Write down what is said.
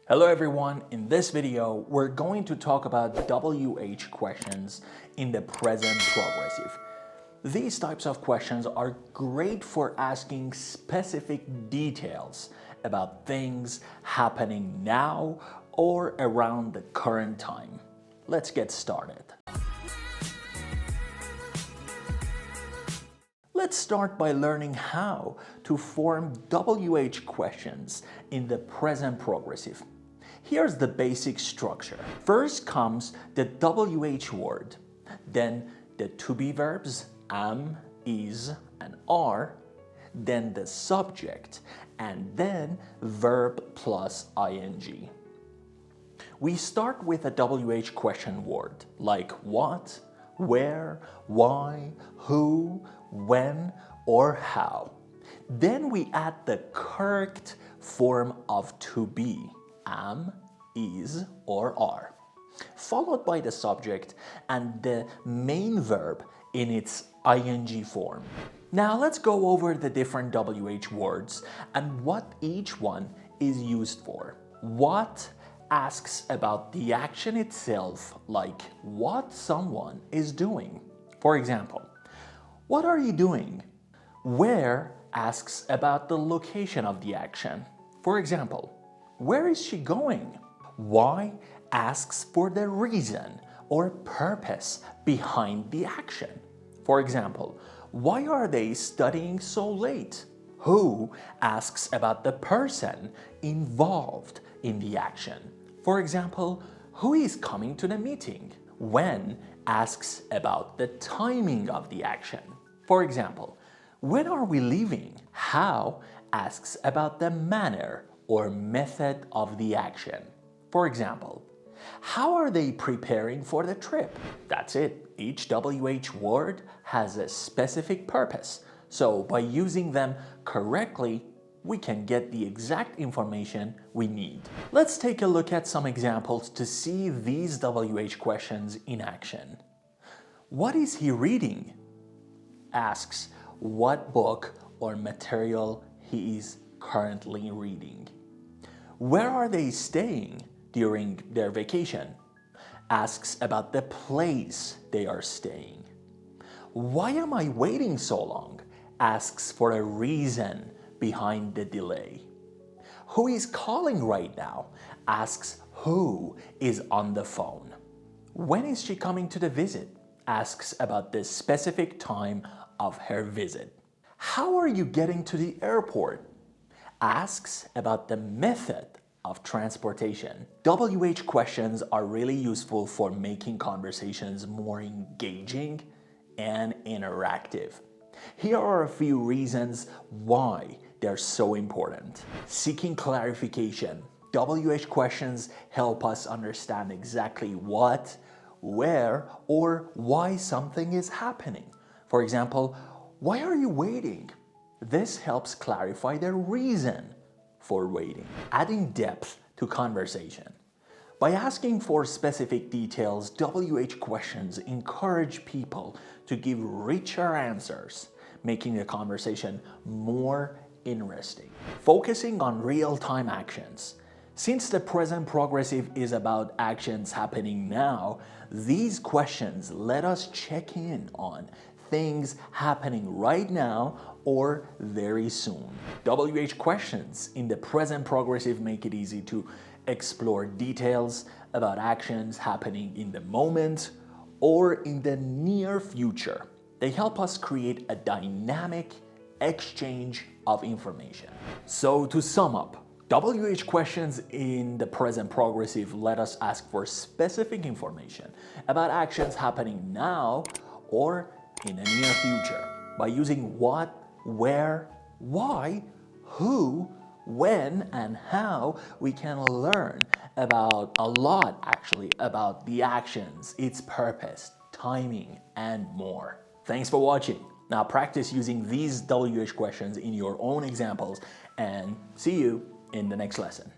Hello everyone, in this video we're going to talk about WH questions in the present progressive. These types of questions are great for asking specific details about things happening now or around the current time. Let's get started. Let's start by learning how to form WH questions in the present progressive. Here's the basic structure. First comes the WH word, then the to-be verbs am, is, and are, then the subject, and then verb plus ing. We start with a WH question word like what, where, why, who, when, or how. Then we add the correct form of to be, am, is, or are, followed by the subject and the main verb in its ing form. Now let's go over the different WH words and what each one is used for. What asks about the action itself, like what someone is doing. For example, what are you doing? Where asks about the location of the action. For example, where is she going? Why asks for the reason or purpose behind the action. For example, why are they studying so late? Who asks about the person involved in the action. For example, who is coming to the meeting? When asks about the timing of the action. For example, when are we leaving? How asks about the manner or method of the action. For example, how are they preparing for the trip? That's it. Each WH word has a specific purpose. So by using them correctly, we can get the exact information we need. Let's take a look at some examples to see these WH questions in action. What is he reading? Asks what book or material he is currently reading. Where are they staying during their vacation? Asks about the place they are staying. Why am I waiting so long? Asks for a reason behind the delay. Who is calling right now? Asks who is on the phone. When is she coming to the visit? Asks about the specific time of her visit. How are you getting to the airport? Asks about the method of transportation. WH questions are really useful for making conversations more engaging and interactive. Here are a few reasons why they're so important. Seeking clarification. WH questions help us understand exactly what, where, or why something is happening. For example, why are you waiting? This helps clarify the reason for waiting. Adding depth to conversation. By asking for specific details, WH questions encourage people to give richer answers, making the conversation more interesting. Focusing on real-time actions. Since the present progressive is about actions happening now, these questions let us check in on things happening right now or very soon. WH questions in the present progressive make it easy to explore details about actions happening in the moment or in the near future. They help us create a dynamic exchange of information. So to sum up, WH questions in the present progressive let us ask for specific information about actions happening now or in the near future. By using what, where, why, who, when, and how, we can learn about a lot actually about the actions, its purpose, timing, and more. Thanks for watching. Now practice using these WH questions in your own examples and see you in the next lesson.